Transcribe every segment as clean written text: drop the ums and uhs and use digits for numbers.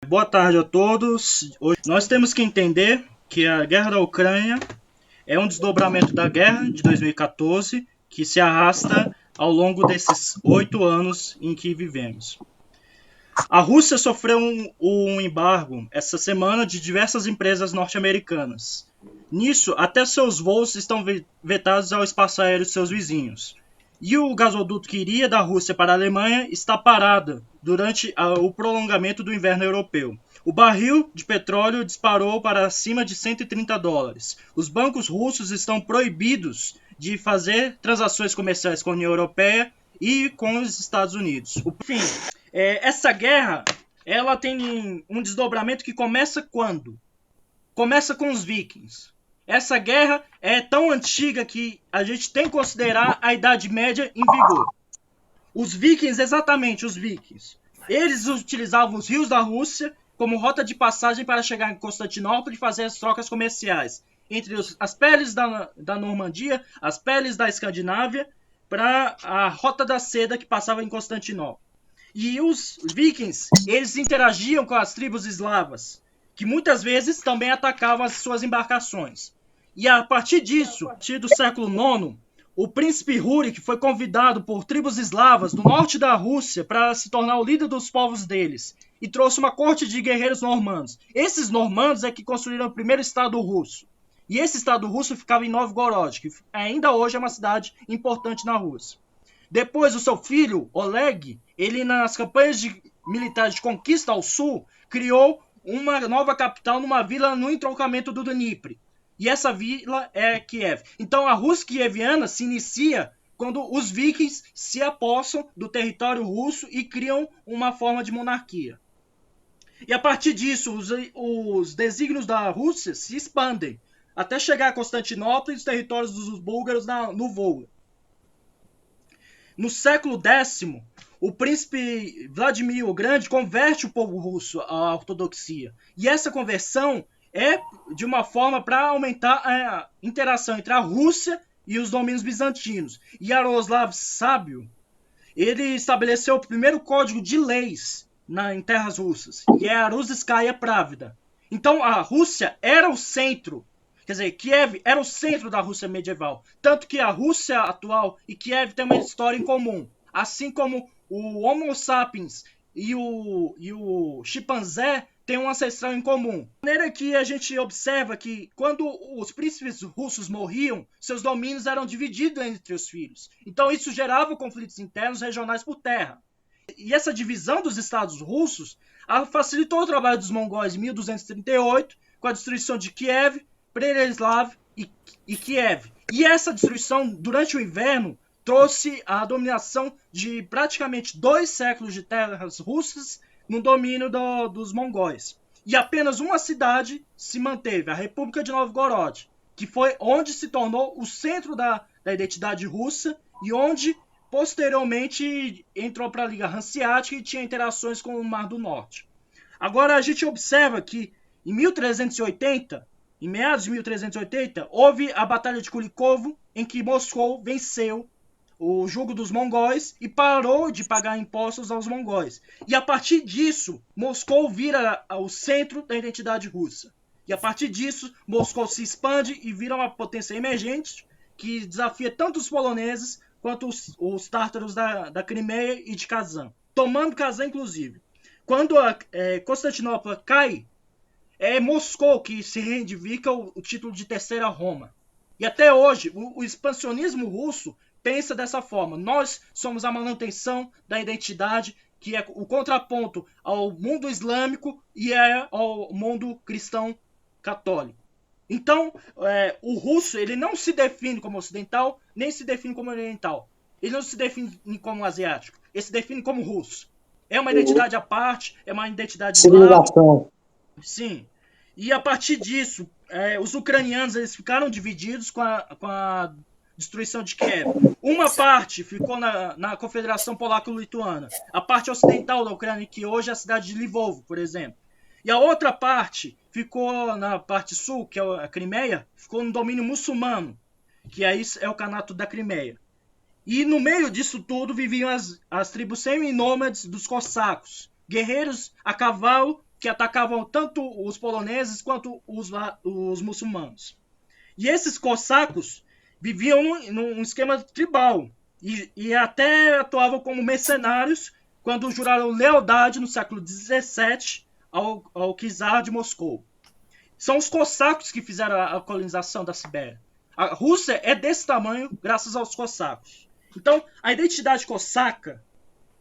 Boa tarde a todos. Hoje nós temos que entender que a guerra da Ucrânia é um desdobramento da guerra de 2014 que se arrasta ao longo desses 8 anos em que vivemos. A Rússia sofreu um embargo essa semana de diversas empresas norte-americanas. Nisso, até seus voos estão vetados ao espaço aéreo de seus vizinhos. E o gasoduto que iria da Rússia para a Alemanha está parado durante o prolongamento do inverno europeu. O barril de petróleo disparou para acima de $130. Os bancos russos estão proibidos de fazer transações comerciais com a União Europeia e com os Estados Unidos. Enfim, essa guerra ela tem um desdobramento que começa quando? Começa com os vikings. Essa guerra é tão antiga que a gente tem que considerar a Idade Média em vigor. Os vikings, exatamente os vikings, eles utilizavam os rios da Rússia como rota de passagem para chegar em Constantinopla e fazer as trocas comerciais entre as peles da Normandia, as peles da Escandinávia, para a rota da seda que passava em Constantinopla. E os vikings, eles interagiam com as tribos eslavas, que muitas vezes também atacavam as suas embarcações. E a partir disso, a partir do século IX, o príncipe Rurik foi convidado por tribos eslavas do norte da Rússia para se tornar o líder dos povos deles e trouxe uma corte de guerreiros normandos. Esses normandos é que construíram o primeiro estado russo. E esse estado russo ficava em Novgorod, que ainda hoje é uma cidade importante na Rússia. Depois, o seu filho, Oleg, ele nas campanhas militares de conquista ao sul, criou uma nova capital numa vila no entroncamento do Dnipro. E essa vila é Kiev. Então a Rússia kieviana se inicia quando os vikings se apossam do território russo e criam uma forma de monarquia. E a partir disso, os desígnios da Rússia se expandem, até chegar a Constantinopla e os territórios dos búlgaros no Volga. No século X, o príncipe Vladimir o Grande converte o povo russo à ortodoxia. E essa conversão é de uma forma para aumentar a interação entre a Rússia e os domínios bizantinos. E Yaroslav Sábio, ele estabeleceu o primeiro código de leis em terras russas, e é a Russiskaya Pravda. Então a Rússia era o centro, quer dizer, Kiev era o centro da Rússia medieval. Tanto que a Rússia atual e Kiev têm uma história em comum. Assim como o Homo sapiens e o chimpanzé têm um ancestral em comum. De maneira que a gente observa que quando os príncipes russos morriam, seus domínios eram divididos entre os filhos. Então isso gerava conflitos internos regionais por terra. E essa divisão dos estados russos facilitou o trabalho dos mongóis em 1238, com a destruição de Kiev, Pereyaslav e Kiev. E essa destruição, durante o inverno, trouxe a dominação de praticamente 2 séculos de terras russas no domínio dos mongóis. E apenas uma cidade se manteve, a República de Novgorod, que foi onde se tornou o centro da identidade russa e onde, posteriormente, entrou para a Liga Hanseática e tinha interações com o Mar do Norte. Agora, a gente observa que, em 1380, em meados de 1380, houve a Batalha de Kulikovo, em que Moscou venceu o jugo dos mongóis e parou de pagar impostos aos mongóis. E a partir disso, Moscou vira o centro da identidade russa. E a partir disso, Moscou se expande e vira uma potência emergente que desafia tanto os poloneses quanto os tártaros da Crimeia e de Kazan. Tomando Kazan, inclusive. Quando Constantinopla cai, é Moscou que se reivindica o título de Terceira Roma. E até hoje, o expansionismo russo pensa dessa forma. Nós somos a manutenção da identidade, que é o contraponto ao mundo islâmico e ao mundo cristão católico. Então, o russo ele não se define como ocidental, nem se define como oriental. Ele não se define como asiático, ele se define como russo. É uma identidade à parte, é uma identidade civilização. Sim. E a partir disso, os ucranianos eles ficaram divididos com a destruição de Kiev. Uma parte ficou na Confederação Polaco-Lituana, a parte ocidental da Ucrânia, que hoje é a cidade de Lvovo, por exemplo. E a outra parte ficou na parte sul, que é a Crimeia, ficou no domínio muçulmano, que aí é o Canato da Crimeia. E no meio disso tudo viviam as tribos semi-nômades dos cossacos, guerreiros a cavalo que atacavam tanto os poloneses quanto os muçulmanos. E esses cossacos viviam num esquema tribal e até atuavam como mercenários quando juraram lealdade no século XVII ao czar de Moscou. São os cossacos que fizeram a colonização da Sibéria. A Rússia é desse tamanho graças aos cossacos. Então, a identidade cosaca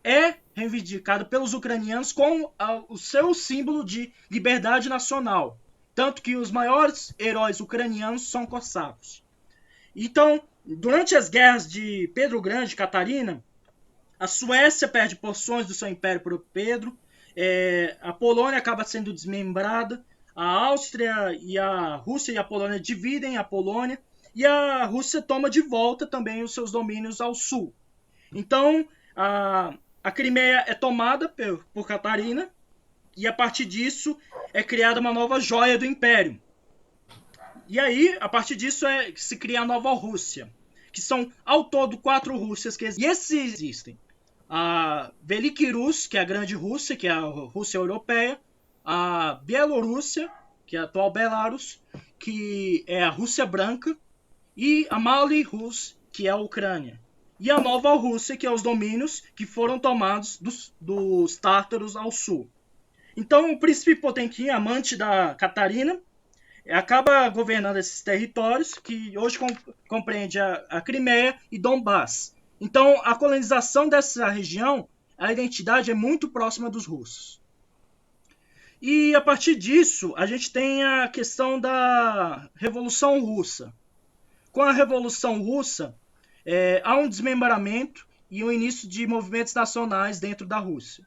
é reivindicada pelos ucranianos como o seu símbolo de liberdade nacional. Tanto que os maiores heróis ucranianos são cossacos. Então, durante as guerras de Pedro o Grande e Catarina, a Suécia perde porções do seu império para o Pedro, a Polônia acaba sendo desmembrada, a Áustria e a Rússia e a Polônia dividem a Polônia, e a Rússia toma de volta também os seus domínios ao sul. Então, a Crimeia é tomada por Catarina, e a partir disso é criada uma nova joia do Império. E aí, a partir disso, se cria a nova Rússia, que são, ao todo, 4 Rússias que existem. A Veliki Rus, que é a Grande Rússia, que é a Rússia Europeia, a Bielorrússia, que é a atual Belarus, que é a Rússia Branca, e a Mali Rus, que é a Ucrânia. E a Nova Rússia, que é os domínios que foram tomados dos tártaros ao sul. Então, o príncipe Potemkin, amante da Catarina, acaba governando esses territórios, que hoje compreende a Crimeia e Donbass. Então, a colonização dessa região, a identidade é muito próxima dos russos. E, a partir disso, a gente tem a questão da Revolução Russa. Com a Revolução Russa, há um desmembramento e o início de movimentos nacionais dentro da Rússia.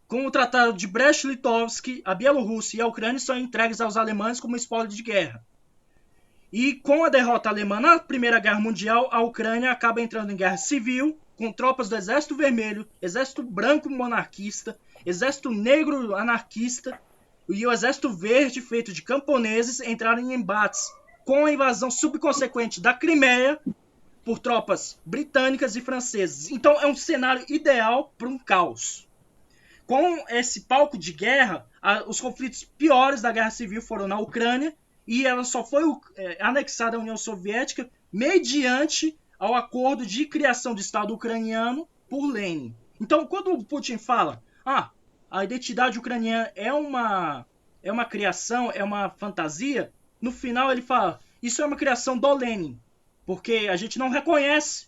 Com o Tratado de Brest-Litovsk, a Bielorrússia e a Ucrânia são entregues aos alemães como espólio de guerra. E com a derrota alemã na Primeira Guerra Mundial, a Ucrânia acaba entrando em guerra civil, com tropas do Exército Vermelho, Exército Branco monarquista, Exército Negro anarquista e o Exército Verde, feito de camponeses, entraram em embates, com a invasão subconsequente da Crimeia por tropas britânicas e francesas. Então é um cenário ideal para um caos. Com esse palco de guerra, os conflitos piores da Guerra Civil foram na Ucrânia e ela só foi anexada à União Soviética mediante ao acordo de criação do Estado ucraniano por Lenin. Então, quando o Putin fala a identidade ucraniana é uma criação, é uma fantasia, no final ele fala, isso é uma criação do Lenin, porque a gente não reconhece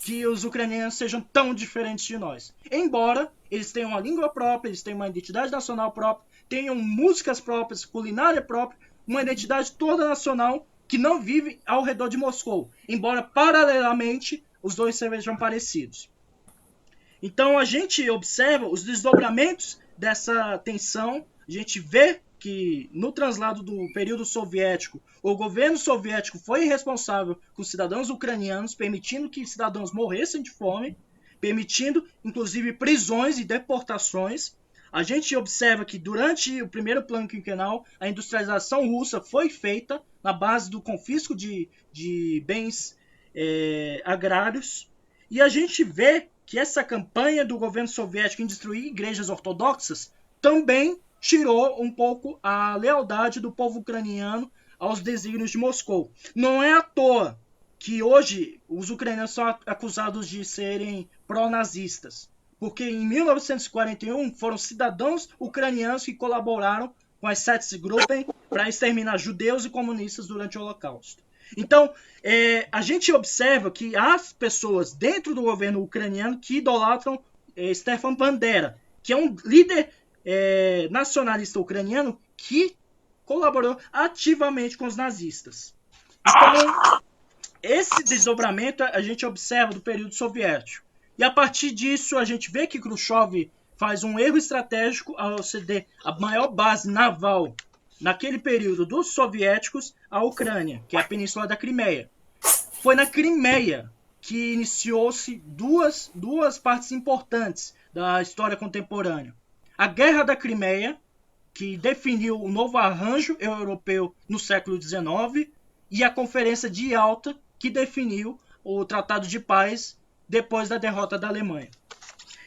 que os ucranianos sejam tão diferentes de nós. Embora eles tenham uma língua própria, eles tenham uma identidade nacional própria, tenham músicas próprias, culinária própria, uma identidade toda nacional que não vive ao redor de Moscou. Embora, paralelamente, os dois sejam parecidos. Então, a gente observa os desdobramentos dessa tensão, a gente vê que no translado do período soviético, o governo soviético foi responsável com cidadãos ucranianos, permitindo que cidadãos morressem de fome, permitindo, inclusive, prisões e deportações. A gente observa que durante o primeiro plano quinquenal, a industrialização russa foi feita na base do confisco de bens agrários. E a gente vê que essa campanha do governo soviético em destruir igrejas ortodoxas também tirou um pouco a lealdade do povo ucraniano aos desígnios de Moscou. Não é à toa que hoje os ucranianos são acusados de serem pró-nazistas, porque em 1941 foram cidadãos ucranianos que colaboraram com as Setsgruppen para exterminar judeus e comunistas durante o Holocausto. Então, a gente observa que há pessoas dentro do governo ucraniano que idolatram Stefan Bandera, que é um líder nacionalista ucraniano que colaborou ativamente com os nazistas. Então, esse desdobramento a gente observa do período soviético. E a partir disso, a gente vê que Khrushchev faz um erro estratégico ao ceder a maior base naval naquele período dos soviéticos à Ucrânia, que é a Península da Crimeia. Foi na Crimeia que iniciou-se duas partes importantes da história contemporânea. A Guerra da Crimeia, que definiu o novo arranjo europeu no século XIX, e a Conferência de Yalta, que definiu o Tratado de Paz depois da derrota da Alemanha.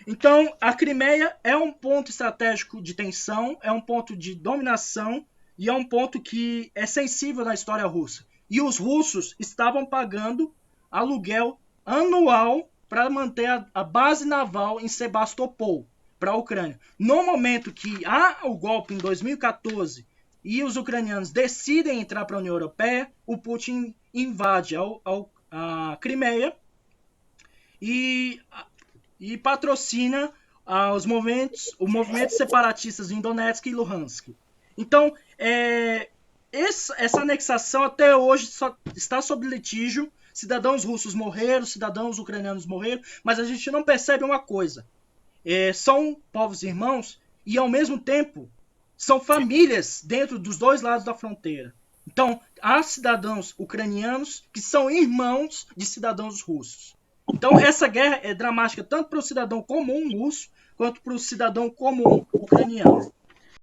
Então, a Crimeia é um ponto estratégico de tensão, é um ponto de dominação e é um ponto que é sensível na história russa. E os russos estavam pagando aluguel anual para manter a base naval em Sebastopol, para a Ucrânia. No momento que há o golpe em 2014 e os ucranianos decidem entrar para a União Europeia, o Putin invade a Crimeia e, e patrocina os movimentos separatistas em Donetsk e Luhansk. Então, essa anexação até hoje só está sob litígio. Cidadãos russos morreram, cidadãos ucranianos morreram, mas a gente não percebe uma coisa. São povos irmãos e, ao mesmo tempo, são famílias dentro dos dois lados da fronteira. Então, há cidadãos ucranianos que são irmãos de cidadãos russos. Então, essa guerra é dramática tanto para o cidadão comum russo quanto para o cidadão comum ucraniano.